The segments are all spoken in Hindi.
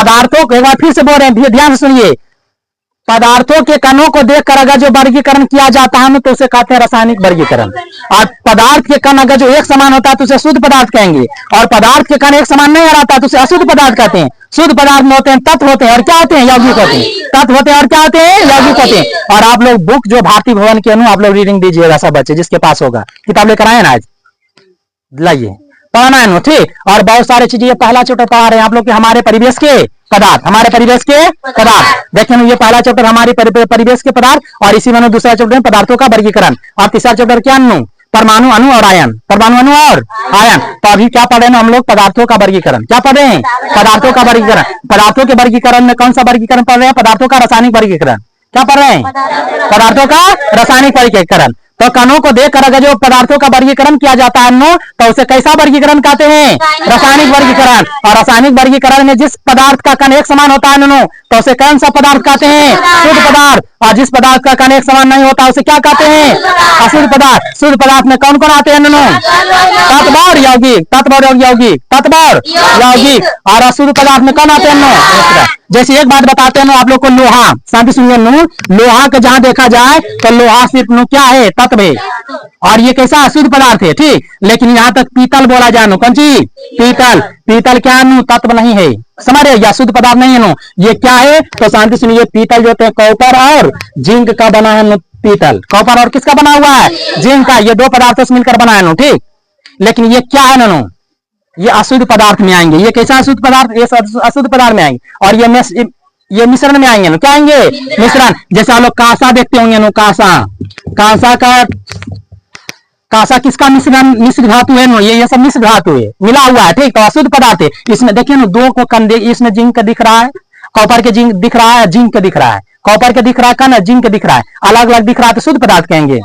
पदार्थों को, एक बार फिर से बोल रहे हैं, ध्यान से सुनिए, पदार्थों के कणों को देखकर अगर जो वर्गीकरण किया जाता है तो उसे कहते हैं रासायनिक वर्गीकरण। और पदार्थ के कण अगर जो एक समान होता है तो उसे शुद्ध पदार्थ कहेंगे, और पदार्थ के कण एक समान नहीं रहता तो उसे अशुद्ध पदार्थ कहते हैं। शुद्ध पदार्थ में होते हैं तत्व होते हैं, और क्या होते हैं, यौगिक होते हैं। तत्व होते हैं और क्या होते हैं, यौगिक होते हैं। और आप लोग बुक जो भारतीय भवन के आप लोग रीडिंग दीजिएगा, सब बच्चे जिसके पास होगा, किताब लेकर आए ना, आज लाइए पढ़ना है, ठीक। और बहुत सारी चीजें, ये पहला चैप्टर पढ़ा रहे हैं आप लोग के, हमारे परिवेश के पदार्थ, हमारे परिवेश के पदार्थ। देखिए ये पहला चैप्टर हमारे परिवेश के पदार्थ, और इसी में दूसरा चैप्टर पदार्थों का वर्गीकरण, और तीसरा चैप्टर क्या, अणु, परमाणु, अणु और आयन, परमाणु, अणु और आयन। तो अभी क्या पढ़ रहे हैं हम लोग, पदार्थों का वर्गीकरण। क्या पढ़ रहे हैं, पदार्थों का वर्गीकरण। पदार्थों के वर्गीकरण में कौन सा वर्गीकरण पढ़ रहे हैं, पदार्थों का रासायनिक वर्गीकरण। क्या पढ़ रहे हैं, पदार्थों का रासायनिक वर्गीकरण। तो कणों को देखकर अगर जो पदार्थों का वर्गीकरण किया जाता है तो उसे कैसा वर्गीकरण कहते हैं, रासायनिक वर्गीकरण। और रासायनिक वर्गीकरण में जिस पदार्थ का कण एक समान होता है तो उसे कौन सा पदार्थ कहते हैं, शुद्ध पदार्थ। और जिस पदार्थ का कण एक समान नहीं होता उसे क्या कहते हैं, अशुद्ध पदार्थ। शुद्ध पदार्थ में कौन कौन आते हैं, तत्व और यौगिक, तत्व और यौगिक, तत्व और यौगिक। और अशुद्ध पदार्थ में कौन आते हैं, जैसे एक बात बताते हैं आप लोग को, लोहा, शांति सुनिए, लोहा का जहां देखा जाए तो लोहा सिर्फ क्या है, तत्व है, और ये कैसा अशुद्ध पदार्थ है, ठीक। लेकिन यहाँ तक पीतल बोला जाए, कौन चीज, पीतल, पीतल क्या तत्व नहीं है, समझ रहे, या शुद्ध पदार्थ नहीं है ये क्या है। तो शांति सुनिए, पीतल जो होते हैं कॉपर और जिंक का बना है पीतल, कॉपर और किसका बना हुआ है, जिंक का, ये दो पदार्थों से मिलकर बना है ठीक। लेकिन ये क्या है ये अशुद्ध पदार्थ में आएंगे। ये कैसा अशुद्ध पदार्थ, ये अशुद्ध पदार्थ में आएंगे। और ये मिश्रण में आएंगे क्या आएंगे, मिश्रण। जैसे आप लोग कांसा देखते होंगे कांसा, कांसा किसका मिश्रण, मिश्र धातु है ये सब मिश्र धातु है, मिला हुआ है ठीक। तो अशुद्ध पदार्थ है। इसमें देखिए दो को कण, इसमें जिंक दिख रहा है, कॉपर के जिंक दिख रहा है, जिंक दिख रहा है, कॉपर के दिख रहा है कण, जिंक दिख रहा है, अलग अलग दिख रहा है तो शुद्ध पदार्थ कहेंगे,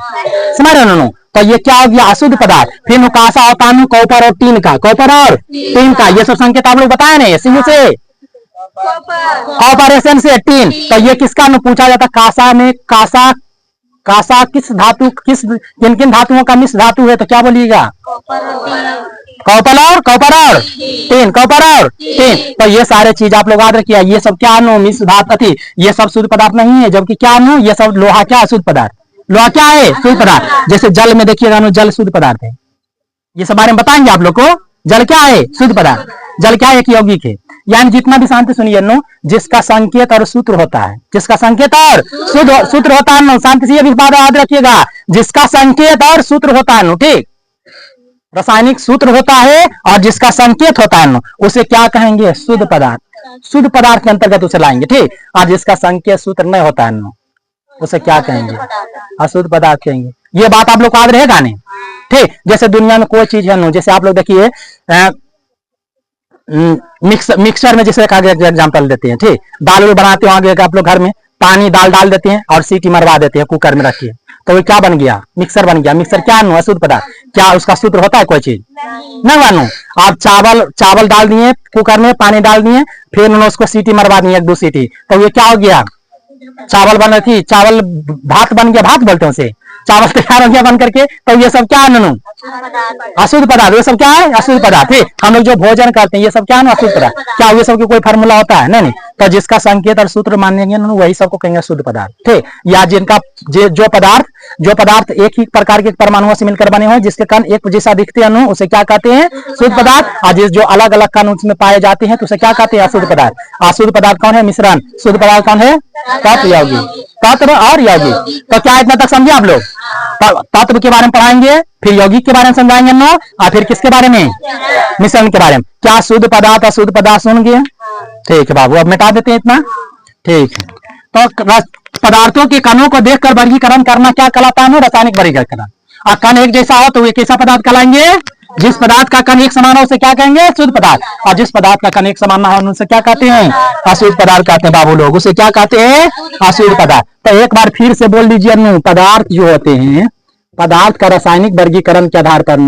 समझ रहे हो। तो ये क्या हो गया, अशुद्ध पदार्थ। फिर कांसा होता है कॉपर और टीन का, कॉपर और टीन का, ये सब संकेत आप लोग बताए ना, सिंह से कॉपरेशन से टीन। तो ये किसका पूछा जाता, कांसा में, कांसा किस धातु, किन किन धातुओं का मिश्र धातु है, तो क्या बोलिएगा, कॉपर और टीन, कॉपर और टीन। तो ये सारे चीज आप लोग याद रखिए, ये सब क्या मिश्र धातु, ये सब शुद्ध पदार्थ नहीं है। जबकि क्या ये सब लोहा क्या शुद्ध पदार्थ, लोहा क्या है, शुद्ध पदार्थ। जैसे जल में देखिएगा जल शुद्ध पदार्थ है, ये सब बारे में बताएंगे आप लोग को। जल क्या है, शुद्ध पदार्थ। जल क्या है, एक यौगिक है। यानी जितना भी, शांति सुनिए जिसका संकेत और सूत्र होता है, जिसका संकेत और सूत्र होता है शांति से ये भी बात याद रखिएगा, जिसका संकेत और सूत्र होता है ठीक, रासायनिक सूत्र होता है और जिसका संकेत होता है उसे क्या कहेंगे, शुद्ध पदार्थ। शुद्ध पदार्थ के अंतर्गत उसे लाएंगे ठीक। और जिसका संकेत सूत्र नहीं होता है उसे क्या कहेंगे, अशुद्ध पदार्थ कहेंगे। ये बात आप लोग को याद रहेगा नहीं ठीक। जैसे दुनिया में कोई चीज है जैसे आप लोग देखिए मिक्सर में, जैसे एग्जाम्पल देते हैं ठीक, दाल बनाते हो आगे आप लोग घर में, पानी डाल देते हैं और सीटी मरवा देते हैं, कुकर में रखिए तो वो क्या बन गया, मिक्सर बन गया। मिक्सर क्या है, अशुद्ध पदार्थ। क्या उसका सूत्र होता है कोई चीज, नहीं मानो। आप चावल डाल दिए कुकर में, पानी डाल दिए, फिर उन्होंने उसको सीटी मरवा दी, एक दो सीटी, तो ये क्या हो गया, चावल बन रही थी, चावल भात बन गया, भात बोलते हैं उसे, चावल तैयार हो गया बन करके। तो ये सब क्या है, अशुद्ध पदार्थ। ये सब क्या है, अशुद्ध पदार्थ। हम लोग जो भोजन करते हैं ये सब क्या है, अशुद्ध पदार्थ। क्या ये सब की कोई फार्मूला होता है, नहीं। तो जिसका संकेत और सूत्र मानेंगे वही सबको कहेंगे शुद्ध पदार्थ ठीक। या जिनका जो पदार्थ एक ही प्रकार के परमाणुओं से मिलकर बने हुए, जिसके कण एक जैसा दिखते हैं उसे क्या कहते हैं, शुद्ध पदार्थ। और जो अलग अलग कण उसमें पाए जाते हैं तो उसे क्या कहते हैं, अशुद्ध पदार्थ। अशुद्ध पदार्थ कौन है, मिश्रण। शुद्ध पदार्थ कौन है, तत्व, यौगिक, तत्व और यौगिक। तो क्या इतना तक समझे आप लोग, तत्व के बारे में पढ़ाएंगे, फिर यौगिक के बारे में समझाएंगे और फिर किसके बारे में, मिश्रण के बारे में। क्या शुद्ध पदार्थ अशुद्ध पदार्थ सुन गए, ठीक है बाबू। अब मिटा देते हैं इतना ठीक है। तो पदार्थों के कणों को देखकर वर्गीकरण करना क्या कहलाता है, रासायनिक वर्गीकरण। और कण एक जैसा हो तो वे कैसा पदार्थ कहलाएंगे, जिस पदार्थ का कण एक समान हो उसे क्या कहेंगे, शुद्ध पदार्थ। और जिस पदार्थ का कण एक समान ना हो उसे क्या कहते हैं, अशुद्ध पदार्थ कहते हैं बाबू लोग, उसे क्या कहते हैं, अशुद्ध पदार्थ। तो एक बार फिर से बोल दीजिए, पदार्थ जो होते हैं, पदार्थ का रासायनिक वर्गीकरण के आधार पर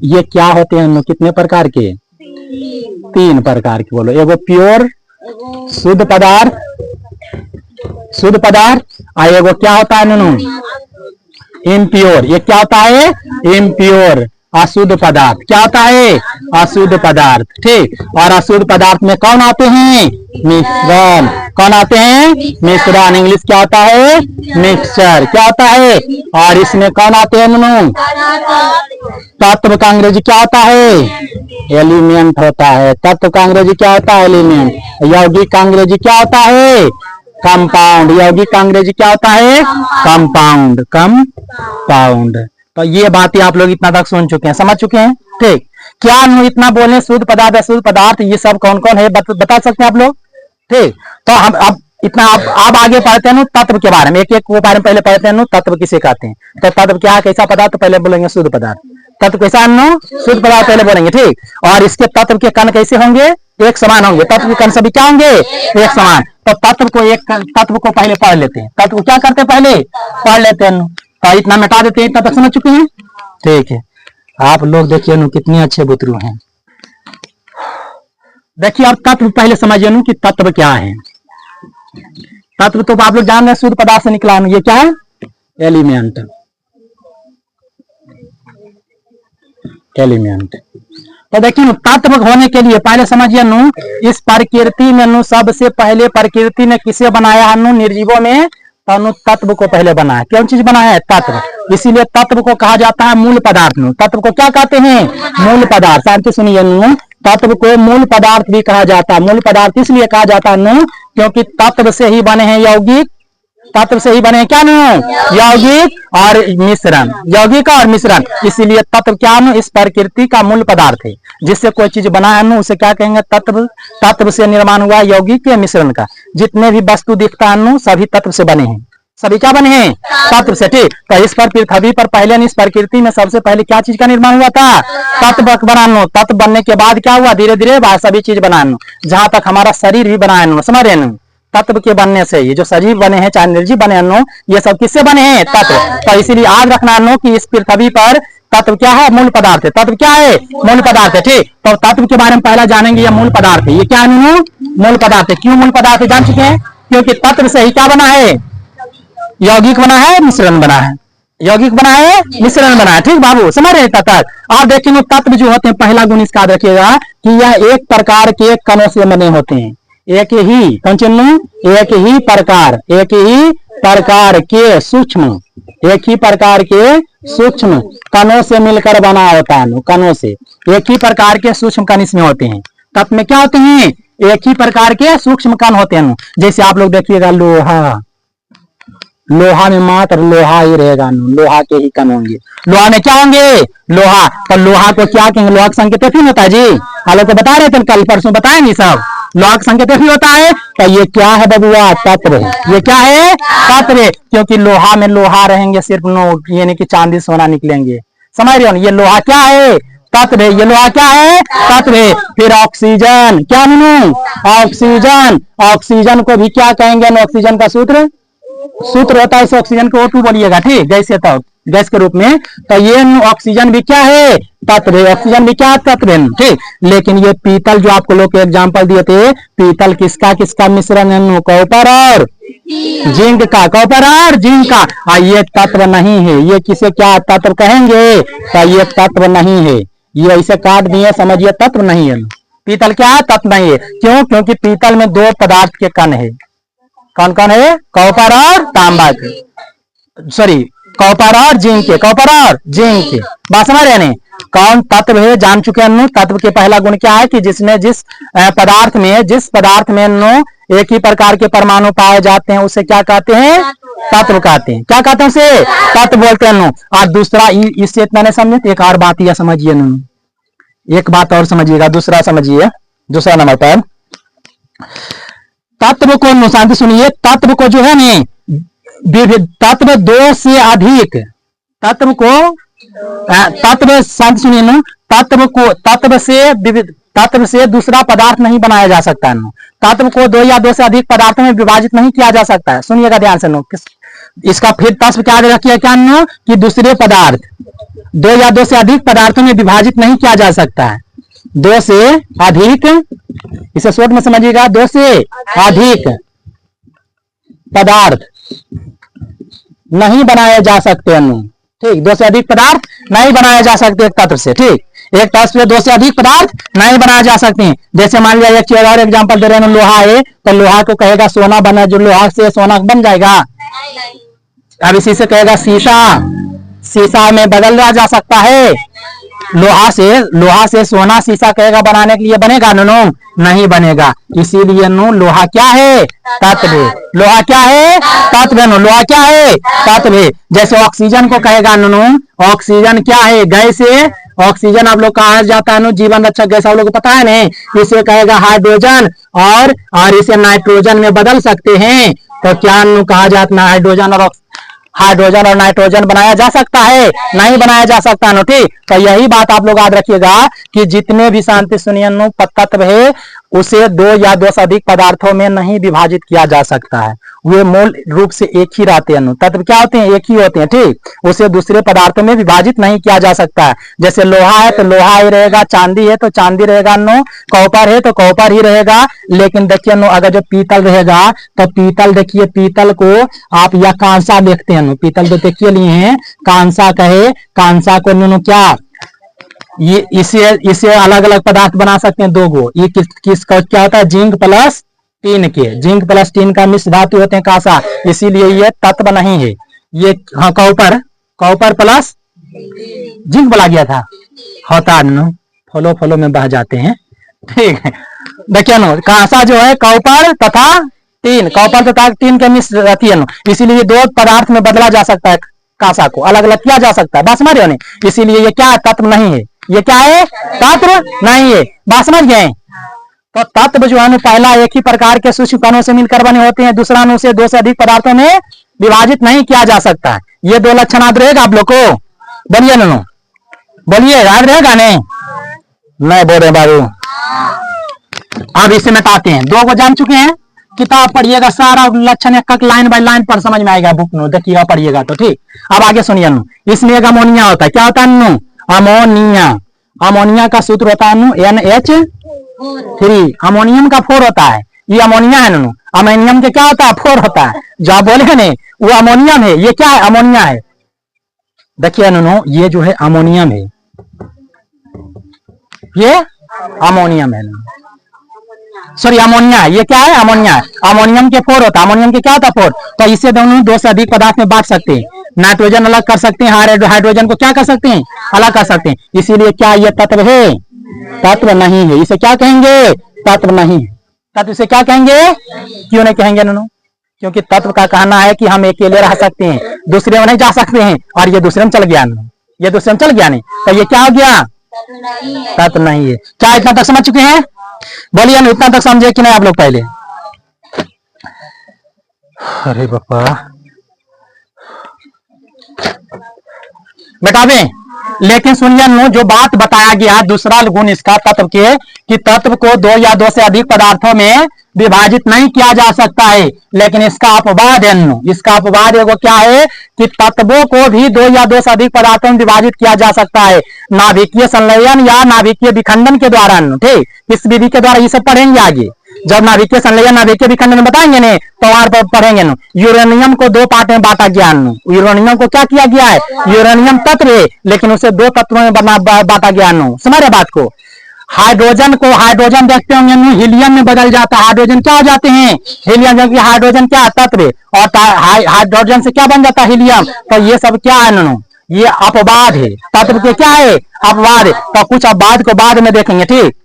ये क्या होते हैं, कितने प्रकार के, 3 प्रकार के। बोलो, एगो प्योर शुद्ध पदार्थ, और एगो क्या होता है इम्प्योर। ये क्या होता है, इम्प्योर। अशुद्ध पदार्थ। क्या होता है? अशुद्ध पदार्थ। ठीक, और अशुद्ध पदार्थ में कौन आते हैं? मिश्रण। कौन आते हैं? मिश्रण। इंग्लिश क्या होता है? मिक्सचर। क्या होता है? और इसमें कौन आते हैं ननू? तत्व का अंग्रेजी क्या होता है? एलिमेंट होता है। तत्व का अंग्रेजी क्या होता है? एलिमेंट। यौगिक का अंग्रेजी क्या होता है? कंपाउंड। यौगिक का अंग्रेजी क्या होता है? कंपाउंड। कंपाउंड। तो ये बातें आप लोग इतना तक सुन चुके हैं, समझ चुके हैं। ठीक, क्या हम इतना बोले? शुद्ध पदार्थ, अशुद्ध पदार्थ, ये सब कौन कौन है बता सकते हैं आप लोग? ठीक, तो हम अब इतना आप आगे पढ़ते हैं तत्व के बारे में, एक एक को बारे में पहले पढ़ते हैं। तत्व किसे कहते हैं? तो तत्व क्या है, कैसा पदार्थ? तो पहले बोलेंगे शुद्ध पदार्थ। तत्व कैसा है? शुद्ध पदार्थ पहले बोलेंगे। ठीक, और इसके तत्व के कण कैसे होंगे? एक समान होंगे। तत्व के कण सभी क्या होंगे? एक समान। तो तत्व को पहले पढ़ लेते हैं। तत्व क्या करते हैं? पहले पढ़ लेते हैं। तो इतना मिटा देते हैं। इतना तक समझ चुके हैं। ठीक है, आप लोग देखिए कितने अच्छे बुतरू हैं। देखिए अब तत्व पहले समझिए कि तत्व क्या है। तत्व तो आप लोग जान रहे हैं, शुद्ध पदार्थ से निकला है। ये क्या है? एलिमेंट। एलिमेंट। तो देखिए तत्व होने के लिए पहले समझिए इस प्रकृति में सबसे पहले प्रकृति ने किसे बनाया है? निर्जीवों में तो तत्व को पहले बनाया। कौन चीज बनाया है? तत्व। इसीलिए तत्व को कहा जाता है मूल पदार्थ। तत्व को क्या कहते हैं? मूल पदार्थ। शांति सुनिए, तत्व को मूल पदार्थ भी कहा जाता है। मूल पदार्थ इसलिए कहा जाता है क्योंकि तत्व से ही बने हैं यौगिक। तत्व से ही बने क्या? यौगिक और मिश्रण। यौगिक और मिश्रण। इसीलिए तत्व क्या है? इस प्रकृति का मूल पदार्थ है। जिससे कोई चीज बना है उसे क्या कहेंगे? तत्व। तत्व से निर्माण हुआ यौगिक के मिश्रण का। जितने भी वस्तु दिखता है सभी तत्व से बने हैं। सभी क्या बने हैं? तत्व से। ठीक, तो इस पर पृथ्वी पर पहले इस प्रकृति में सबसे पहले क्या चीज का निर्माण हुआ था? तत्व बनाना। तत्व बनने के बाद क्या हुआ? धीरे धीरे सभी चीज बनाना। जहां तक हमारा शरीर भी बनाया, समझ रहे हैं? तत्व के बनने से ये जो सजीव बने हैं, चाहे निर्जीव बने हैं, ये सब किससे बने हैं? तत्व। तो इसीलिए याद रखना कि इस पृथ्वी पर तत्व क्या है? मूल पदार्थ है। तत्व क्या है? मूल पदार्थ है। ठीक, तो तत्व के बारे में पहला जानेंगे। ये मूल पदार्थ है। ये क्या है? मूल पदार्थ है। क्यों मूल पदार्थ है जान चुके हैं? क्योंकि तत्व से ही क्या बना है? यौगिक बना है, मिश्रण बना है। यौगिक बना है, मिश्रण बना है। ठीक बाबू, समझ रहे? तत्व। आप देखेंगे तत्व जो होते हैं, पहला गुण इसका याद रखिएगा कि यह एक प्रकार के कणों से बने होते हैं। एक ही कौन चिन्ह? एक ही प्रकार के सूक्ष्म, एक ही प्रकार के सूक्ष्म कणों से मिलकर बना होता है। कणों से एक ही प्रकार के सूक्ष्म कण इसमें होते हैं। तत्व में क्या होते हैं? एक ही प्रकार के सूक्ष्म कण होते हैं। जैसे आप लोग देखिएगा लोहा। लोहा में मात्र लोहा ही रहेगा। लोहा के ही कण होंगे। लोहा में क्या होंगे? लोहा। तो लोहा को क्या कहेंगे? लोहा का संकेत भी होता है जी। हम लोग को बता रहे थे, कल परसों बताएंगे सब। लोहा का संकेत भी होता है। तो ये क्या है बबुआ? तत्व है। ये क्या है? तत्व है। क्योंकि लोहा में लोहा रहेंगे सिर्फ नोट, यानी कि चांदी सोना निकलेंगे। समझ रहे हो? ये लोहा क्या है? तत्व है। ये लोहा क्या है? तत्व है। फिर ऑक्सीजन क्या? ऑक्सीजन। ऑक्सीजन को भी क्या कहेंगे? ऑक्सीजन का सूत्र होता है। इस ऑक्सीजन को O2 बोलिएगा। ठीक, गैस तो गैस के रूप में। तो ये ऑक्सीजन भी क्या है? तत्व है। ऑक्सीजन भी क्या? तत्व है। ठीक, लेकिन ये पीतल जो आपको लोग एग्जांपल दिए थे, पीतल किसका मिश्रण है? कॉपर और जिंक का। कॉपर और जिंक का। ये तत्व नहीं है। ये किसे क्या तत्व कहेंगे? तो ये तत्व नहीं है। ये ऐसे काट दिए, समझिए तत्व नहीं है। पीतल क्या है? तत्व नहीं है। क्यों? क्योंकि पीतल में दो पदार्थ के कण है। कौन कौन है? कॉपर और तांबा के, सॉरी कॉपर और जिंक के। कॉपर और जिंक के बात समझ रहे हैं? कौन तत्व है जान चुके हैं। तत्व के पहला गुण क्या है कि जिसमें जिस पदार्थ में एक ही प्रकार के परमाणु पाए जाते हैं उसे क्या कहते हैं? तत्व कहते हैं। क्या कहते हैं उसे? तत्व बोलते हैं। और दूसरा इससे इतना नहीं समझे, एक और बात यह समझिए, एक बात और समझिएगा। दूसरा समझिए, दूसरा नंबर पर तत्व को शांति सुनिए। तत्व को जो है तत्व दो से अधिक, तत्व शांति सुनिए तत्व से दूसरा पदार्थ नहीं बनाया जा सकता है। तत्व को दो या दो से अधिक पदार्थों में विभाजित नहीं किया जा सकता है। सुनिएगा ध्यान से। इसका फिर तत्व क्या रखिए क्या कि दूसरे पदार्थ दो या दो से अधिक पदार्थों में विभाजित नहीं किया जा सकता है। दो से अधिक, इसे शॉर्ट में समझिएगा, दो से अधिक पदार्थ नहीं बनाए जा सकते हैं। ठीक, दो से अधिक पदार्थ नहीं बनाए जा सकते एक तत्व से। ठीक, एक तत्व से दो से अधिक पदार्थ नहीं बनाए जा सकते हैं। जैसे मान लिया एक चीज और एग्जांपल दे रहे हैं, लोहा है तो लोहा को कहेगा सोना बना, जो लोहा से सोना बन जाएगा। अब इसी से कहेगा शीशा, शीशा में बदला जा सकता है। लोहा से सोना शीशा कहेगा बनाने के लिए बनेगा नो? नहीं बनेगा। इसीलिए नो लोहा क्या है? तत्व। लोहा क्या है? तत्व। नो लोहा क्या है? तत्व। जैसे ऑक्सीजन को कहेगा नो, ऑक्सीजन क्या है? गैस है। ऑक्सीजन आप लोग कहा जाता है नो जीवन रक्षक गैस, आप लोग को पता है नहीं। इसे कहेगा हाइड्रोजन, और इसे नाइट्रोजन में बदल सकते हैं। तो क्या कहा जाता है? हाइड्रोजन और नाइट्रोजन बनाया जा सकता है? नहीं बनाया जा सकता नो। ठीक, तो यही बात आप लोग याद रखिएगा कि जितने भी शांति सुनियन तत्व है उसे दो या दो से अधिक पदार्थों में नहीं विभाजित किया जा सकता है। वे मूल रूप से एक ही रहते हैं। तत्व क्या होते हैं? एक ही होते हैं। ठीक, उसे दूसरे पदार्थों में विभाजित नहीं किया जा सकता है। जैसे लोहा है तो लोहा ही रहेगा, चांदी है तो चांदी रहेगा नो, कॉपर है तो कॉपर ही रहेगा। लेकिन देखिए नो, अगर जो पीतल रहेगा तो पीतल, देखिए पीतल को आप या कांसा देखते हैं नो, पीतल तो देखिए लिए हैं, कांसा कहे, कांसा को नो क्या ये इसे अलग अलग पदार्थ बना सकते हैं दो गो। ये किस क्या होता है? जिंक प्लस टीन के, जिंक प्लस टीन का मिश्र धातु होते हैं कांसा, इसीलिए ये तत्व नहीं है। ये हाँ कॉपर प्लस जिंक बोला गया था, होता नो फलो में बह जाते हैं। ठीक है, देखिए नो कांसा जो है कॉपर तथा टीन, कॉपर तथा टीन के मिश्र रहती है नो, इसीलिए दो पदार्थ में बदला जा सकता है, कांसा को अलग अलग किया जा सकता है। बात समझ रहे हो? इसीलिए ये क्या है? तत्व नहीं है। ये क्या है? तत्व नहीं है। बात समझ गए? तो तत्व जो है पहला एक ही प्रकार के सूक्ष्म कणों से मिलकर बने होते हैं, दूसरा उसे दो से अधिक पदार्थों में विभाजित नहीं किया जा सकता है। ये दो लक्षण याद रहेगा आप लोग को? बोलिए नो, बोलिए, याद रहेगा नहीं? नहीं बोल रहे बाबू। अब इसे मिटाते हैं। दो को जान चुके हैं, किताब पढ़िएगा सारा लक्षण एक लाइन बाय लाइन पर समझ में आएगा, बुक नो देखिएगा पढ़िएगा तो। ठीक, अब आगे सुनिए नो, इसमें एक अमोनिया होता है। क्या होता है नो? अमोनिया। अमोनिया का सूत्र होता है नो NH3। अमोनियम का 4 होता है। ये अमोनिया है नो, अमोनियम के क्या होता है? 4 होता है। जो आप बोले नहीं वो अमोनियम है, ये क्या है? अमोनिया है। देखिए नो, ये जो है अमोनियम है, ये अमोनियम है नो, सॉरी अमोनिया। ये क्या है? अमोनिया है। अमोनियम के 4 होता है। अमोनियम के क्या होता है? 4। तो इसे दोनों दो से अधिक पदार्थ में बांट सकते हैं। नाइट्रोजन अलग कर सकते हैं, हाइड्रोजन को क्या कर सकते हैं? अलग कर सकते हैं। इसीलिए क्या ये तत्व है? तत्व नहीं है। इसे क्या कहेंगे? तत्व नहीं है। तत्व इसे क्या कहेंगे? क्यों नहीं कहेंगे नो? क्योंकि तत्व का कहना है कि हम अकेले रह सकते हैं, दूसरे में नहीं जा सकते हैं, और ये दूसरे में चल गया नो, ये दूसरे में चल गया नहीं, तो ये क्या हो गया? तत्व नहीं है। क्या इतना तक समझ चुके हैं? बोलिए ना, इतना तक समझे कि नहीं आप लोग पहले? अरे बापा, बेटा दें। लेकिन सुनिए नो, जो बात बताया गया दूसरा गुण इसका तत्व के, कि तत्व को दो या दो से अधिक पदार्थों में विभाजित नहीं किया जा सकता है। लेकिन इसका अपवाद है नो, इसका अपवाद एगो क्या है कि तत्वों को भी दो या दो से अधिक पदार्थों में विभाजित किया जा सकता है, नाभिकीय संलयन या नाभिकीय विखंडन के द्वारा। ठीक, इस विधि के द्वारा ये सब पढ़ेंगे आगे, जब नाभिकीय संलयन नाभिकीय विखंडन बताएंगे ने तो वहां पर पढ़ेंगे नो। यूरेनियम को दो पार्ट में बांटा गया नो। यूरेनियम को क्या किया गया है? यूरेनियम तत्व है, लेकिन उसे दो तत्वों में बांटा गया नो। समझ रहे बात को? हाइड्रोजन को, हाइड्रोजन देखते होंगे नो, हीलियम में बदल जाता है। हाइड्रोजन क्या हो जाते हैं? हीलियम। जबकि हाइड्रोजन क्या तत्व है, और हाइड्रोजन से क्या बन जाता है? हीलियम। तो ये सब क्या है नो? ये अपवाद है। तत्व के क्या है? अपवाद है। तो कुछ अपवाद को बाद में देखेंगे। ठीक,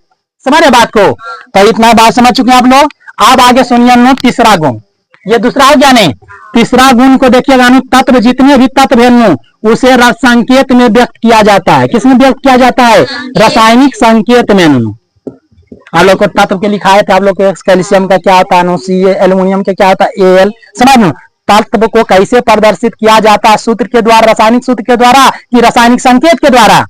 समझ रहे बात को? तो इतना बात समझ चुके हैं आप लोग। अब आगे सुनिए नो, तीसरा गुण। ये दूसरा हो गया नहीं, तीसरा गुण को देखिएगा नो, तत्व जितने भी तत्व है नो उसे संकेत में व्यक्त किया जाता है। किसमें व्यक्त किया जाता है? रासायनिक संकेत में नो। आप लोग को तत्व के लिखा है तो आप लोग को कैल्शियम का क्या होता है नो, Ca, एल्यूमिनियम का क्या होता है Al। समझ लो तत्व को कैसे प्रदर्शित किया जाता है? सूत्र के द्वारा, रासायनिक सूत्र के द्वारा कि रासायनिक संकेत के द्वारा?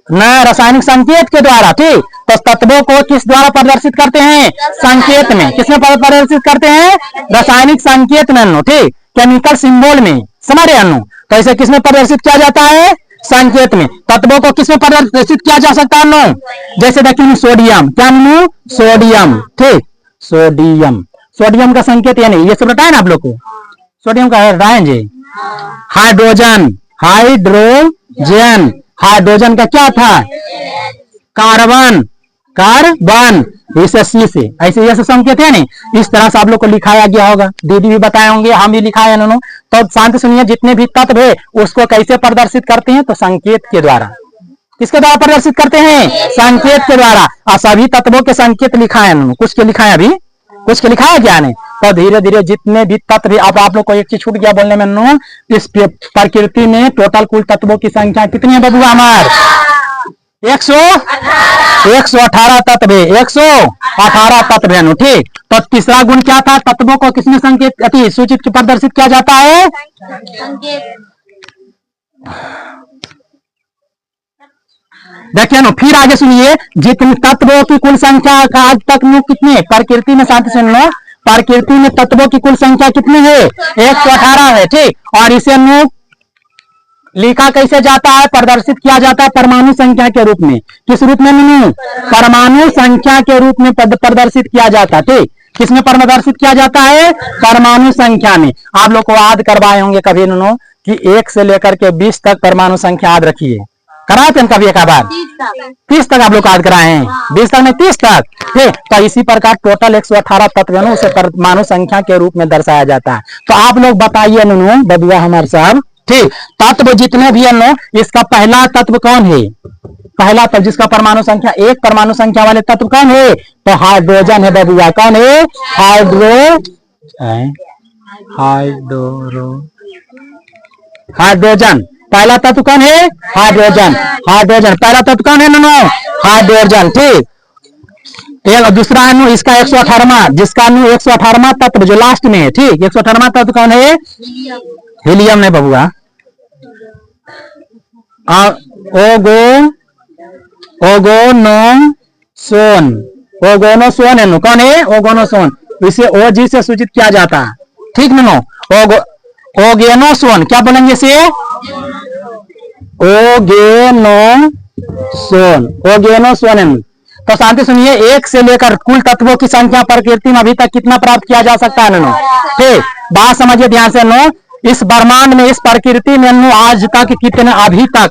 न, रासायनिक संकेत के द्वारा। ठीक, तो तत्वों को किस द्वारा प्रदर्शित करते हैं? संकेत में। किसमें प्रदर्शित करते हैं? रासायनिक संकेत में नो। ठीक, केमिकल सिंबल में। समझ रहे नो? तो इसे किसमें प्रदर्शित किया जाता है? संकेत में। तत्वों को किसमें प्रदर्शित किया जा सकता है नो? जैसे देखिए सोडियम, क्या नो? सोडियम। ठीक, सोडियम, सोडियम का संकेत ये नहीं, ये सब बताया ना आप लोग को। सोडियम का है हाइड्रोजन, हाइड्रोजन, हाइड्रोजन का क्या था? कार्बन, कार्बन, इसे सी से ऐसे ऐसे संकेत है नहीं, इस तरह से आप लोग को लिखाया गया होगा, दीदी भी बताए होंगे, हम भी लिखाए हैं। तो शांति सुनिए, जितने भी तत्व है उसको कैसे प्रदर्शित करते हैं? तो संकेत के द्वारा। किसके द्वारा प्रदर्शित करते हैं? संकेत के द्वारा। और सभी तत्वों के संकेत लिखा है, कुछ के लिखा है, अभी कुछ के लिखा है क्या नहीं? तो धीरे धीरे जितने भी तत्व, अब आप लोग को एक चीज छूट गया बोलने में, इस प्रकृति में टोटल कुल तत्वों की संख्या कितनी है बबुआ? हमार 118 तत्व है, 118 तत्व है। ठीक, तो तीसरा गुण क्या था? तत्वों को किसमें संकेत अति सूचित प्रदर्शित किया जाता है? देखिए ना, फिर आगे सुनिए, जितने तत्वों की कुल संख्या आज तक कितनी है प्रकृति में? शांति सुन लो, प्रकृति में तत्वों की कुल संख्या कितनी है? 118 है। ठीक, और इसे लिखा कैसे जाता है? प्रदर्शित किया जाता है परमाणु संख्या के रूप में। किस रूप में? परमाणु संख्या के रूप में प्रदर्शित किया जाता है। ठीक, किसमें प्रदर्शित किया जाता है? परमाणु संख्या में। आप लोग को याद करवाए होंगे कभी कि 1 से लेकर के 20 तक परमाणु संख्या याद रखिए, कराए थे कभी एक बार? 30 तक आप लोग याद कराए हैं, 20 तक नहीं 30 तक। ठीक, तो इसी प्रकार टोटल 118 तत्व है, उसे परमाणु संख्या के रूप में दर्शाया जाता है। तो आप लोग बताइए बबुआ हमारे साहब। ठीक, तत्व जितने भी है इसका पहला तत्व कौन है? पहला तत्व जिसका परमाणु संख्या 1 परमाणु संख्या वाले तत्व कौन है? तो हाइड्रोजन है बबुआ। कौन है? हाइड्रोजन पहला तत्व कौन है? हाइड्रोजन। हाइड्रोजन पहला तत्व कौन है? हाइड्रोजन। ठीक, एक दूसरा है इसका 118वां, जिसका 118वां तत्व जो लास्ट में है। ठीक, 118वां तत्व कौन है? हीलियम ने बबुआ। ओगोनोसोन, ओगोनोसोन है कौन है? ओगोनोसोन, इसे ओजी से सूचित किया जाता है। ठीक ओगेनोसोन, क्या बोलेंगे इसे? ओगेनोसोन, ओगेनोसोन। तो शांति सुनिए, 1 से लेकर कुल तत्वों की संख्या प्रकृति में अभी तक कितना प्राप्त किया जा सकता है? ठीक, बात समझिए ध्यान से। इस ब्रह्मांड में, इस प्रकृति में आज तक कितने, अभी तक,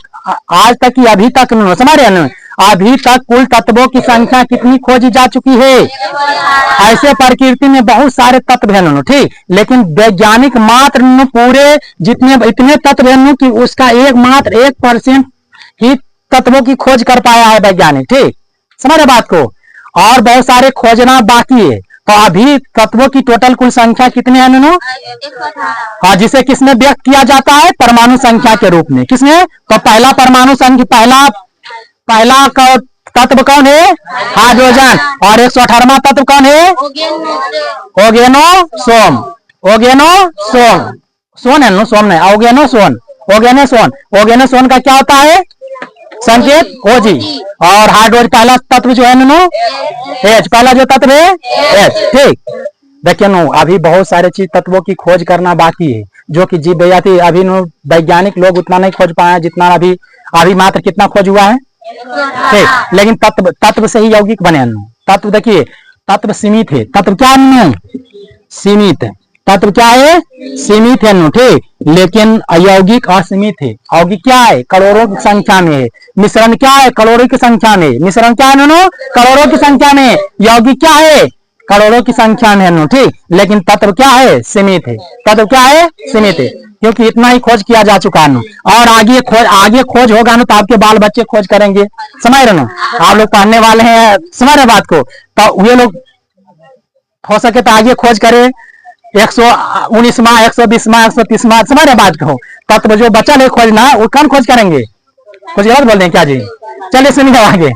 आज तक ही अभी तक समझ रहे हैं, अभी तक कुल तत्वों की संख्या कितनी खोजी जा चुकी है? ऐसे प्रकृति में बहुत सारे तत्व हैं। ठीक, लेकिन वैज्ञानिक मात्र पूरे जितने इतने तत्व हैं कि उसका मात्र 1% ही तत्वों की खोज कर पाया है वैज्ञानिक। ठीक, समझ रहे बात को? और बहुत सारे खोजना बाकी है। तो अभी तत्वों की टोटल कुल संख्या कितने हैं? हाँ, जिसे किसमें व्यक्त किया जाता है? परमाणु संख्या के रूप में। किसमें? तो पहला परमाणु संख्या, पहला तत्व कौन है? हाइड्रोजन। और 118वां तत्व कौन है? ओगेनोसोन, ओगेनोसोन, सोन है सोन नहीं, ओगेनोसोन, ओगेनोसोन। ओगेनोसोन का क्या होता है संकेत? ओजी। और हाइड्रोजन पहला तत्व जो है एच, पहला जो तत्व है एच। ठीक, देखिए अभी बहुत सारे चीज तत्वों की खोज करना बाकी है, जो कि जीव जगत अभी वैज्ञानिक लोग उतना नहीं खोज पाए जितना अभी मात्र कितना खोज हुआ है? ठीक, लेकिन तत्व से ही यौगिक बने। तत्व देखिए, तत्व सीमित है। तत्व क्या है? सीमित है। तत्व क्या है? सीमित है। ठीक, लेकिन अयौगिक असीमित है। यौगिक क्या है? करोड़ों की संख्या में है। मिश्रण क्या है? करोड़ों की संख्या में। मिश्रण क्या है? करोड़ों की संख्या में। यौगिक क्या है? करोड़ों की संख्या में। ठीक, लेकिन तत्व क्या है? सीमित है। तत्व क्या है? सीमित है, क्योंकि इतना ही खोज किया जा चुका है। और आगे खोज होगा तो आपके बाल बच्चे खोज करेंगे। समझ रहे आप लोग पढ़ने वाले हैं, समझ रहे बात को? तो वे लोग हो सके तो आगे खोज करे, 119वां, 120वां, 130वां, समझ रहे बात को? तत्व जो बचा है खोजना, वो कौन खोज करेंगे? कुछ गलत बोल रहे क्या जी? चलिए सुनिए आगे।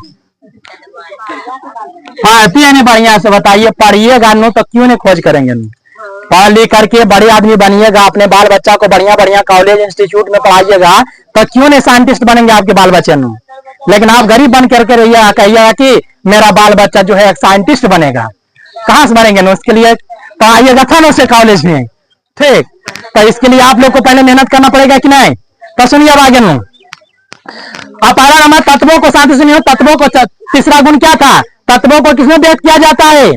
हाँ, नहीं बढ़िया से बताइए, पढ़िएगा तो क्यों नहीं खोज करेंगे? पढ़ लिख करके बड़े आदमी बनिएगा, अपने बाल बच्चा को बढ़िया बढ़िया कॉलेज इंस्टीट्यूट में पढ़ाइएगा, तो क्यों नहीं साइंटिस्ट बनेंगे आपके बाल बच्चे? लेकिन आप गरीब बन करके रहिएगा, कहिएगा कि मेरा बाल बच्चा जो है एक साइंटिस्ट बनेगा। कहाँ से बनेंगे? उसके लिए तो आइएगा था से कॉलेज में। ठीक, तो इसके लिए आप लोग को पहले मेहनत करना पड़ेगा कि नहीं? तो सुनिए अब आगे अब पहला नंबर तत्वों को साथ सुनिए। तत्वों को तीसरा गुण क्या था? तत्वों को किसमें व्यक्त किया जाता है?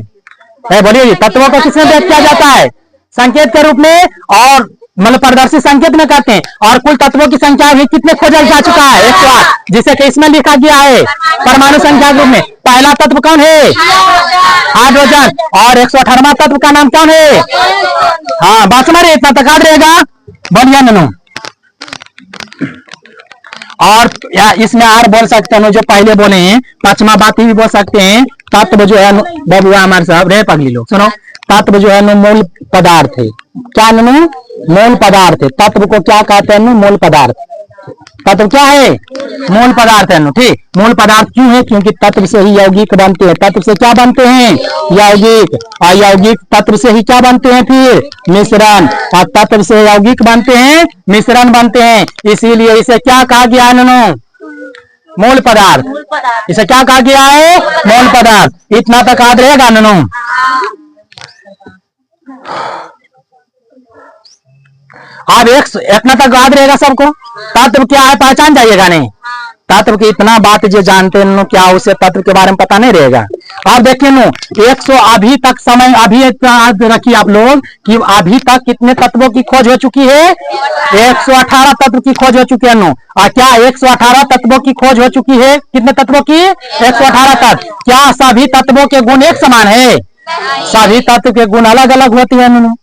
बोलिए जी, तत्वों को किसमें व्यक्त किया जाता है? संकेत के रूप में। और मतलब प्रदर्शित संकेत में कहते हैं। और कुल तत्वों की संख्या भी कितने खोजा जा चुका है? 108, जिसे कि इसमें लिखा गया है परमाणु संख्या के रूप में। पहला तत्व कौन है? हाइड्रोजन। और 118वां तत्व का नाम कौन है? हाँ, बात समझ रहे, इतना तक याद रहेगा, बढ़िया ननू। और या इसमें और बोल सकते हैं जो पहले बोले हैं, पांचवा बात भी बोल सकते हैं। तत्व जो है बबुआ हमारे साहब रे पगली लोग सुनो, तत्व जो है मूल पदार्थ है। क्या नू? मूल पदार्थ है। तत्व को क्या कहते हैं? मूल पदार्थ। तत्व क्या है? मूल पदार्थ है। ठीक, मूल पदार्थ क्यों है? क्योंकि तत्व से ही यौगिक बनते हैं। तत्व से क्या बनते हैं? यौगिक। और यौगिक तत्व से ही क्या बनते हैं? फिर मिश्रण। और तत्व से यौगिक बनते हैं, मिश्रण बनते हैं। इसीलिए इसे क्या कहा गया है ननू? मूल पदार्थ। इसे क्या कहा गया है? मूल पदार्थ। इतना तक याद रहेगा ननू। अब इतना तक याद रहेगा सबको। तत्व क्या है पहचान जाइएगा नहीं? तत्व की इतना बात जो जानते हैं क्या उसे तत्व के बारे में पता नहीं रहेगा। अब देखिए नो 100 अभी तक समय अभी याद रखिए आप लोग कि अभी तक कितने तत्वों की खोज हो चुकी है? 118 तत्व की खोज हो चुकी है नो। और क्या 118 तत्वों की खोज हो चुकी है? कितने तत्वों की? 118 तत्व। क्या सभी तत्वों के गुण एक समान है? सभी तत्व के गुण अलग अलग होते हैं नो।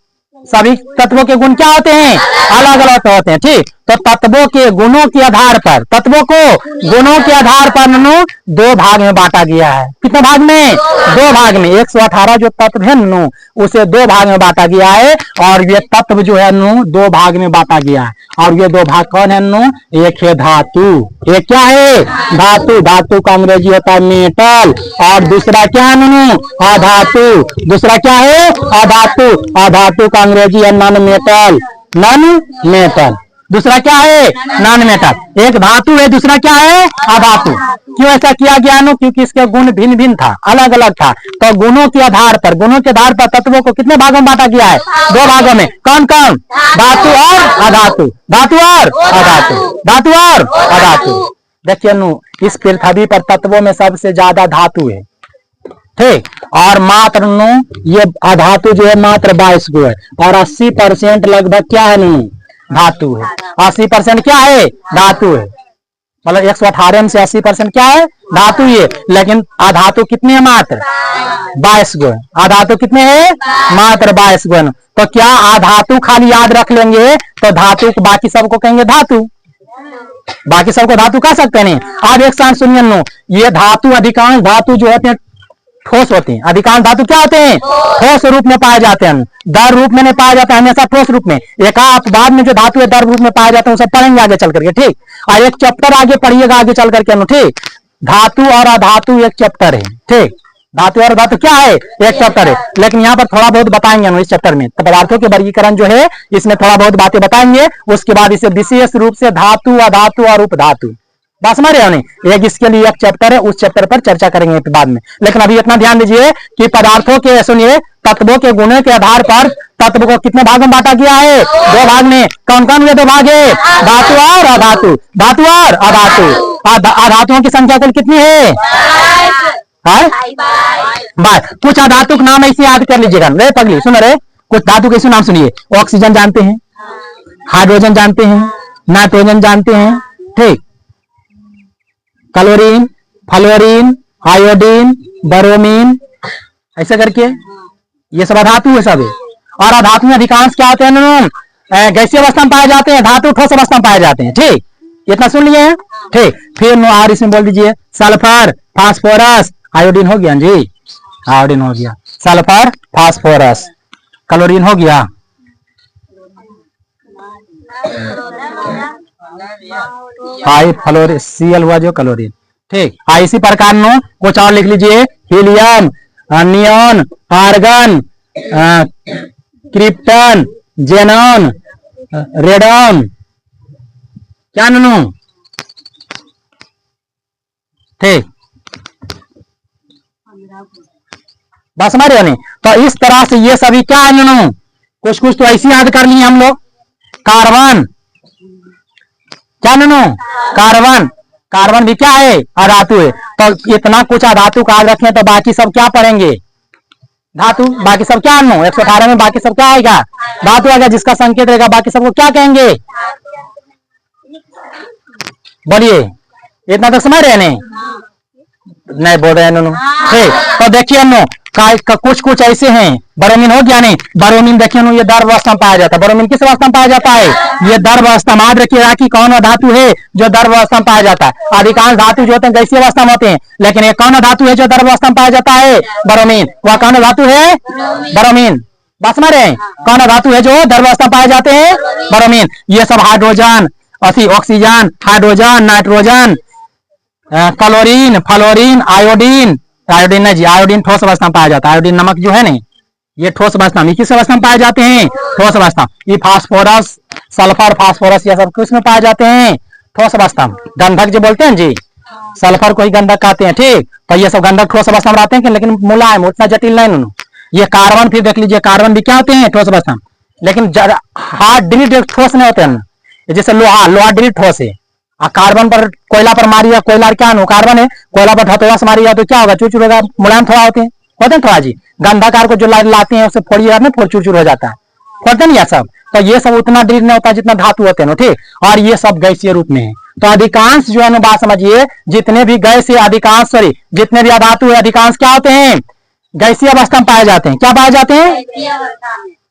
सभी तत्वों के गुण क्या होते हैं? अलग अलग होते हैं। ठीक, तो तत्वों के गुणों के आधार पर, तत्वों को गुणों के आधार पर ननू 2 भाग में बांटा गया है। कितने भाग में? 2 भाग में। 118 जो तत्व है ननू उसे 2 भाग में बांटा गया है। और ये तत्व जो है ननू 2 भाग में बांटा गया है। और ये 2 भाग कौन है ननू? एक है धातु। एक क्या है? धातु। धातु का अंग्रेजी होता है मेटल। और दूसरा क्या है ननू? अधातु। दूसरा क्या है? अधातु। अधातु का अंग्रेजी है नॉन मेटल। Non metal. दूसरा क्या है? Non metal. एक धातु है, दूसरा क्या है? अधातु। क्यों ऐसा किया गया नो? क्योंकि इसके गुण भिन्न भिन्न था, अलग अलग था। तो गुणों के आधार पर तत्वों को कितने भागों में बांटा गया है? 2 भागों में। कौन कौन? धातु और अधातु। धातु और अधातु। धातु और अधातु। देखिए नो इस पृथ्वी पर तत्वों में सबसे ज्यादा धातु है। ठीक, और मात्र नो ये अधातु जो है मात्र 22 गो है। और 80% लगभग क्या है नो? धातु है। 80% क्या है? धातु है। मतलब 118 में से 80% क्या है? धातु है। लेकिन अधातु कितने है? मात्र 22 गो। अधातु कितने हैं? मात्र 22 गो। तो क्या अधातु खाली याद रख लेंगे तो धातु बाकी सबको कहेंगे धातु? बाकी सबको धातु कह सकते नहीं। अब एक साथ सुनिए नो, ये धातु अधिकांश धातु जो होते हैं ठोस होते हैं। अधिकांश धातु क्या होते हैं? ठोस रूप में पाए जाते हैं। द्रव रूप में नहीं पाया जाता है, हमेशा ठोस रूप में। एक आप बाद में जो धातु है द्रव रूप में पाए जाते हैं उसे पढ़ेंगे आगे चल करके। ठीक, और एक चैप्टर आगे पढ़िएगा आगे चल करके। ठीक, धातु और अधातु एक चैप्टर है। ठीक, धातु और धातु क्या है? एक चैप्टर है। लेकिन यहाँ पर थोड़ा बहुत बताएंगे इस चैप्टर में। तो पदार्थों के वर्गीकरण जो है इसमें थोड़ा बहुत बातें बताएंगे। उसके बाद इसे विशेष रूप से धातु, अधातु और उपधातु बात समझ रहे हो नहीं? एक इसके लिए एक चैप्टर है, उस चैप्टर पर चर्चा करेंगे बाद में। लेकिन अभी इतना ध्यान दीजिए कि पदार्थों के सुनिए तत्वों के गुणों के आधार पर तत्व को कितने भागों में बांटा गया है? 2 भाग में। कौन कौन ये 2 भाग है? धातु और अधातु। धातु और अधातु। अधातुओं की संख्या कुल कितनी है? 22। कुछ अधातु का नाम ऐसे याद कर लीजिएगा। रे पगली सुन रहे, कुछ धातु के नाम सुनिए। ऑक्सीजन जानते हैं, हाइड्रोजन जानते हैं, नाइट्रोजन जानते हैं। ठीक, क्लोरीन, फ्लोरीन, आयोडीन, ब्रोमीन, ऐसे करके ये सब अधातु है सब। और अधातु में अधिकांश क्या होते हैं? गैसीय अवस्था में पाए जाते हैं। धातु ठोस अवस्था में पाए जाते हैं। ठीक, इतना सुन लिए? ठीक, फिर और इसमें बोल दीजिए सल्फर, फास्फोरस, आयोडीन हो गया जी, आयोडीन हो गया, सल्फर, फास्फोरस, क्लोरीन हो गया, हाई फ्लोर Cl हुआ जो क्लोरीन। ठीक, इसी प्रकार नो कुछ और लिख लीजिए। Helium, neon, argon, krypton, xenon, radon, क्या नू? ठीक, बस समझ रहे नहीं? तो इस तरह से ये सभी क्या है नू? कुछ कुछ तो ऐसी याद कर लिए हम लोग। कार्बन, क्या नू? कार्बन। कार्बन भी क्या है? अधातु है। तो इतना कुछ अधातु का याद रखें तो बाकी सब क्या पढ़ेंगे? धातु, बाकी सब क्या नो 118 में बाकी सब क्या आएगा, धातु आएगा, जिसका संकेत रहेगा बाकी सबको क्या कहेंगे, बोलिए, इतना तो समझ रहे नहीं बोल रहे हैं। ठीक, तो देखिए नो कुछ कुछ ऐसे हैं, बरोमीन हो गया नहीं, बरोमीन देखिए नो ये द्रव अवस्था में पाया जाता है, बरोमीन किस अवस्था में पाया जाता है, ये द्रव अवस्था में। याद रखिएगा कि कौन धातु है जो द्रव अवस्था में पाया जाता है। अधिकांश धातु जो होते हैं गैसीय अवस्था में होते हैं, लेकिन एक कौन धातु है जो द्रव अवस्था में पाया जाता है, बरोमीन। वह कौन धातु है, बरोमीन। बात समझ रहे हैं, कौन धातु है जो द्रव अवस्था में पाए जाते हैं, बरोमीन। ये सब hydrogen, oxygen, hydrogen, nitrogen, chlorine, fluorine, iodine, iodine नहीं जी, आयोडीन ठोस अवस्था में पाया जाता है। आयोडीन नमक जो है नहीं, ये ठोस अवस्था में, किस अवस्था में पाए जाते हैं, ठोस अवस्था। ये फास्फोरस, सल्फर, फास्फोरस, ये सब किस में पाए जाते हैं, ठोस अवस्था में। गंधक जो बोलते हैं जी, सल्फर को ही गंधक कहते हैं। ठीक, तो ये सब गंधक ठोस अवस्था में रहते हैं, लेकिन मुलायम, उतना जटिल नहीं। ये कार्बन, फिर देख लीजिए कार्बन भी क्या होते हैं, ठोस अवस्था में, लेकिन हार्ड ड्रिल ठोस नहीं होते हैं। जैसे लोहा, लोहा ड्रिल ठोस है। कार्बन पर, कोयला पर मारिया, कोयला क्या नो कार्बन है, कोयला पर हथौड़ा से मारिया तो क्या होगा, चूर होगा, मुलायम थोड़ा होते हैं थोड़ा जी। गंधाकार को जो लाते हैं उसे फोड़िए ना, फोड़ चूर हो जाता है, होते नहीं ये सब। तो ये सब उतना ड्रिल नहीं होता जितना धातु होते हैं, ठीक। और ये सब गैसीय रूप में है। तो अधिकांश जो है ना, बात समझिए, जितने भी गैस है अधिकांश, सॉरी जितने भी धातु है अधिकांश क्या होते हैं, गैसीय अवस्था में पाए जाते हैं। क्या पाए जाते हैं,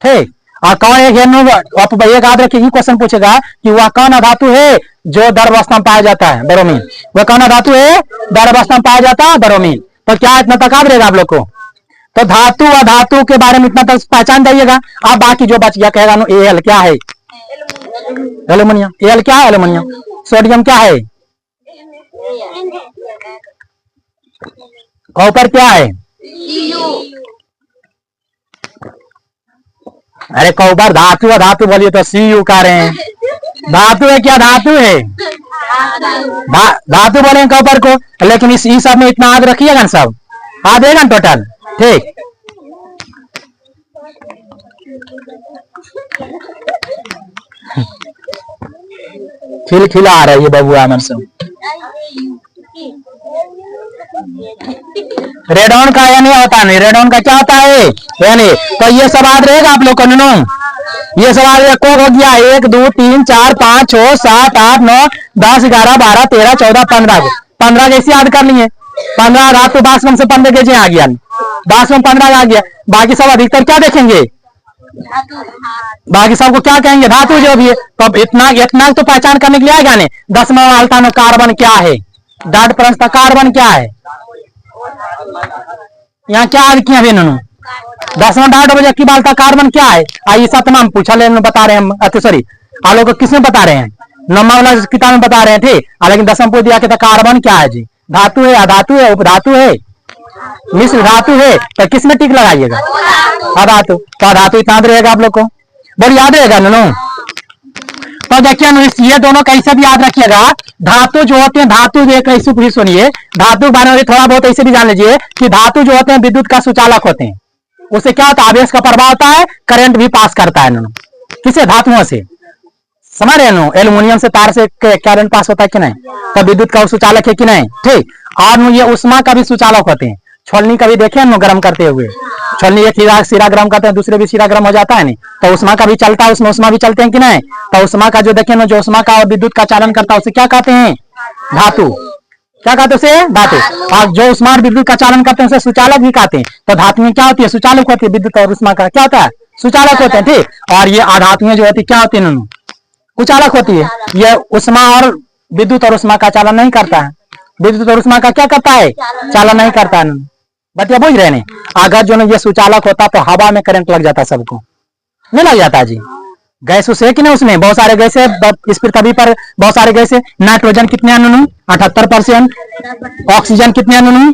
ठीक। और कौन एक याद रखिए, क्वेश्चन पूछेगा कि वह कौन धातु है जो द्रव अवस्था में पाया जाता है, बरोमीन। वह कौन धातु है, द्रव अवस्था में पाया जाता है, बरोमीन। तो क्या इतना तक याद रहेगा आप लोग को। तो धातु व धातु के बारे में इतना तक पहचान जाइएगा। अब बाकी जो बच गया कहेगा नो, एल क्या है, एल्यूमिनियम। एल क्या है, एल्यूमिनियम। सोडियम क्या है, कॉपर क्या है, अरे कॉपर धातु है, धातु बोलिए तो Cu कह रहे हैं। धातु है क्या, धातु है, धातु बोले कॉपर को, लेकिन इस सब में इतना याद रखिएगा ना, सब याद रहेगा टोटल, ठीक। खिलखिला आ रहा है ये बबुआ मेरे से। रेडॉन का या नहीं होता, नहीं रेडॉन का क्या होता है, यानी। तो ये सब याद रहेगा आप लोग को, ये सब याद हो गया। 1 2 3 4 5 6 7 8 9 10 11 12 13 14 15 कैसे याद कर लिए, 15 धातु बाष्पम से 15 कैसे आ गया, बाष्पम 15 आ गया। बाकी सब अधिकतर क्या देखेंगे, बाकी सबको क्या कहेंगे, धातु जो भी है। तो इतना तो पहचान करने के लिए आएगा नहीं। 10वां वालता में कार्बन क्या है, डाट प्रश्न कार्बन क्या है, यहाँ क्या याद किया इन्होंने। 10वां डाट बजे की बालता कार्बन क्या है, आइए 7वां पूछा ले बता रहे हैं, सॉरी आप लोग किसमें बता रहे हैं, 9वां वाला किताब में बता रहे हैं, ठीक। लेकिन 10वां पूछ दिया कि कार्बन क्या है जी, धातु है, अधातु है, उपधातु है, मिश्र धातु है। तो किसमें टिक लगाइएगा, अधातु। तो अधातु इतना रहेगा आप लोग को, बड़ी याद रहेगा नो। तो देखिए ये दोनों कैसे भी याद रखिएगा। धातु जो होते हैं, धातु कैसे पूछी सुनिए, धातु के बारे में थोड़ा बहुत ऐसे भी जान लीजिए कि धातु जो होते हैं विद्युत का सुचालक होते हैं। उससे क्या होता है, आवेश का प्रभाव होता है, करंट भी पास करता है नो, किसे, धातुओं से। समझ रहे नो, एल्यूमिनियम से तार से करंट पास होता है कि नहीं, तो विद्युत का सुचालक है कि नहीं, ठीक। और ये उष्मा का भी सुचालक होते हैं। छोलनी का भी देखे नो गर्म करते हुए, छोलनी एक सिरा गर्म करते हैं, दूसरे भी सिरा गर्म हो जाता है नहीं, तो उष्मा का भी चलता है, उसमें उष्मा भी चलते हैं कि नहीं। तो उष्मा का जो देखे ना, जो उष्मा का और विद्युत का चालन करता है उसे क्या कहते हैं, धातु। क्या कहते हैं उसे, धातु। और जो उष्मा और विद्युत का चालन करते हैं उसे सुचालक भी कहते हैं। तो धातुएं क्या होती है, सुचालक होती है, विद्युत और उष्मा का क्या होता है, सुचालक होते हैं, ठीक। और ये अधातुएं जो होती है क्या होती है, कुचालक होती है। ये उष्मा और विद्युत और उष्मा का चालन नहीं करता है, विद्युत और उष्मा का क्या करता है, चालन नहीं करता है। बतिया बुझ रहे हैं। अगर जो ये सुचालक होता तो हवा में करंट लग जाता, सबको नहीं लग जाता जी। गैस उसे कि नहीं, उसमें बहुत सारे गैस है इस पृथ्वी पर, बहुत सारे गैस है। नाइट्रोजन कितने अणु, 78%। ऑक्सीजन कितने अणु,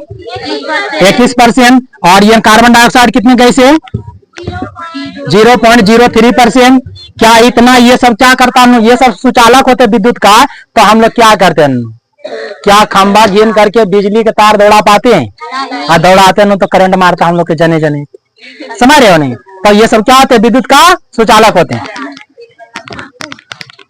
21%। और ये कार्बन डाइऑक्साइड कितने गैस है, 0.03%। क्या इतना ये सब क्या करता है, ये सब सुचालक होते विद्युत का। तो हम लोग क्या करते हैं, क्या खंबा घेन करके बिजली के तार दौड़ा पाते हैं, और दौड़ाते हैं तो करंट मारता हम लोग के जने जने, समझ रहे हो नहीं। तो ये सब क्या होते हैं, विद्युत का सुचालक होते हैं।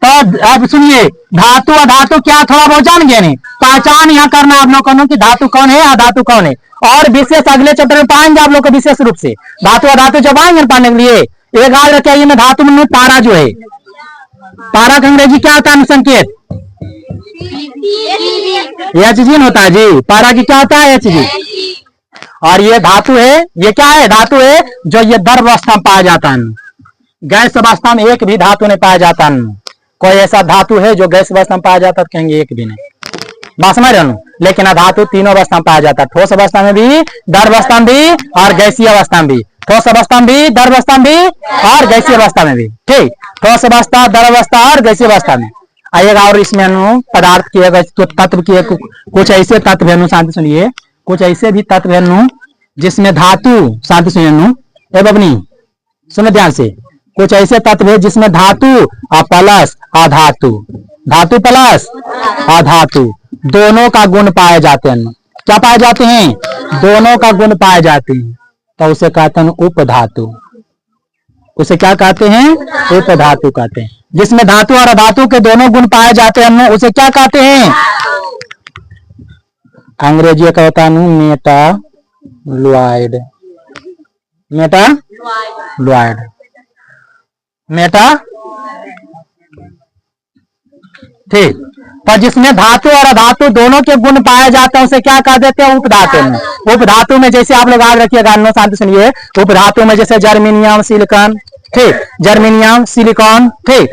तो अब सुनिए, धातु अधातु क्या थोड़ा बहुत जान गए नहीं, पहचान यहाँ करना आप लोगों की धातु कौन है अधातु कौन है, और विशेष अगले चैप्टर में पाएंगे आप लोग को विशेष रूप से धातु अधातु जब आएंगे पढ़ने के लिए। एक याद रखिए में धातु में पारा जो है, पारा का अंग्रेजी क्या होता है अनुसंकेत, एच जी होता है जी, पारा की क्या होता है एच जी। और ये धातु है, ये क्या है धातु है जो ये द्रव अवस्था में पाया जाता है, गैस अवस्था में एक भी धातु नहीं पाया जाता है। कोई ऐसा धातु है जो गैस अवस्था में पाया जाता है तो कहेंगे एक भी नहीं, बात समझ रहे हो। लेकिन अधातु तीनों अवस्था में पाया जाता है, ठोस अवस्था में भी, द्रव अवस्था में भी और गैसीय अवस्था में भी, ठोस अवस्था में भी, द्रव अवस्था में भी और गैसीय अवस्था में भी। ठीक, ठोस अवस्था, द्रव अवस्था और गैसीय अवस्था में आएगा। और इसमें पदार्थ की तत्व की कुछ ऐसे तत्व है, शांति सुनिए, कुछ ऐसे भी तत्व है जिसमें धातु, शांति सुनिए बबनी सुनो ध्यान से, कुछ ऐसे तत्व है जिसमें धातु प्लस अधातु, धातु प्लस अधातु दोनों का गुण पाए जाते हैं। क्या पाए जाते हैं, दोनों का गुण पाए जाते हैं, तो उसे कहते हैं उपधातु। उसे क्या कहते हैं, उपधातु कहते हैं। जिसमें धातु और अधातु के दोनों गुण पाए जाते हैं उसे क्या कहते हैं, अंग्रेजी का होता है मेटालॉइड, मेटालॉइड, मेटा। ठीक, पर जिसमें धातु और अधातु दोनों के गुण पाए जाते हैं उसे क्या कह देते हैं, उपधातु में। उपधातु में जैसे आप लोग याद रखिएगा, शांति सुनिए, उपधातु में जैसे जर्मेनियम सिलिकॉन, ठीक, जर्मेनियम सिलिकॉन, ठीक,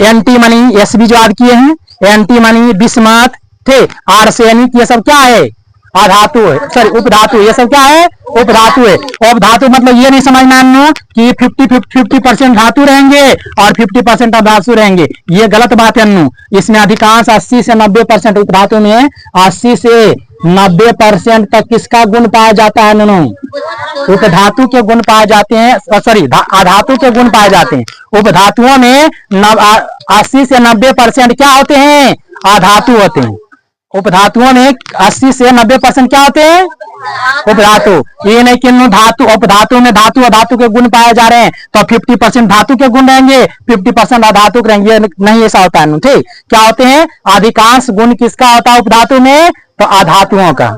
एंटीमनी एसबी जो याद किए हैं, एंटीमनी बिस्मथ, ठीक, आर्सेनिक, ये सब क्या है अधातु है, सॉरी उपधातु, ये सब क्या है उपधातु है। उपधातु मतलब ये नहीं समझना कि 50% धातु रहेंगे और 50% अधातु रहेंगे, ये गलत बात है। इसमें अधिकांश 80 से 90% उपधातु में 80 से 90% तक किसका गुण पाया जाता है, उपधातु के गुण पाए जाते हैं, सॉरी अधातु के गुण पाए जाते हैं। उपधातुओं में 80 से 90% क्या होते हैं, अधातु होते हैं। उपधातुओं में 80 से 90% क्या होते हैं, उपधातु। ये नहीं कि धातु उपधातु में धातु अधातु के गुण पाए जा रहे हैं तो 50% धातु के गुण रहेंगे, 50% अधातु के रहेंगे, नहीं ऐसा होता है। ठीक, क्या होते हैं, अधिकांश गुण किसका होता है उपधातु में, तो अधातुओं का।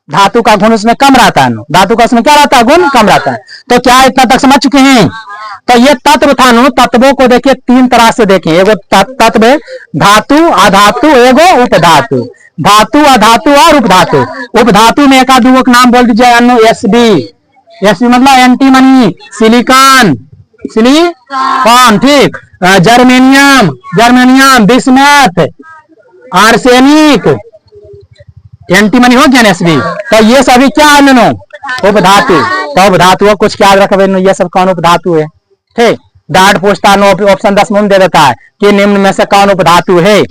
धातु का गुण उसमें कम रहता है, धातु का उसमें क्या रहता है, गुण कम रहता है। तो क्या इतना तक समझ चुके हैं। तो ये तत्व था, तत्वों को देखिए 3 तरह से देखें। एगो तत्व धातु अधातु, एगो उपधातु, धातु अधातु और उपधातु। उपधातु में एक आधु का नाम बोल दीजिए, एसबी, एसबी मतलब एंटीमनी, सिलिकॉन, सिलिकॉन, ठीक, germanium, germanium, bismuth, arsenic, antimony हो गया ना एसबी। तो ये सभी क्या है, उपधातु। तो उपधातु कुछ क्या रखबे, ये सब कौन उपधातु है। ठीक, डाट पूछता है, ऑप्शन 10 में दे देता है कि निम्न में से कौन उपधातु है,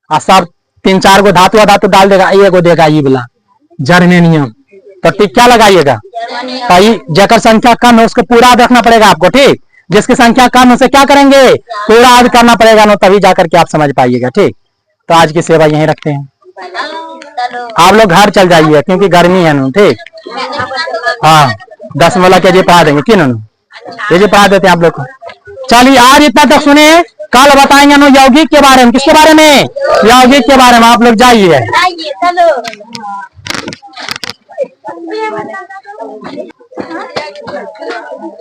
और सब 3-4 गो धातु अधातु डाल देगा, एगो देगा ये वाला जर्मेनियम। तो टिक क्या लगाइएगा, तो जकर संख्या कम है उसको पूरा याद रखना पड़ेगा आपको। ठीक, जिसकी संख्या कम है उसे क्या करेंगे, पूरा याद करना पड़ेगा, तभी जाकर के आप समझ पाइएगा। ठीक, तो आज की सेवा यहीं रखते हैं, आप लोग घर चल जाइए क्योंकि गर्मी है। ठीक, हाँ 10 वाला के जी पढ़ा देंगे, किन ये जी पढ़ा देते हैं आप लोग को। चलिए आज इतना तक सुने, कल बताएंगे यौगिक के बारे में। किसके बारे में, यौगिक के बारे में। आप लोग जाइए।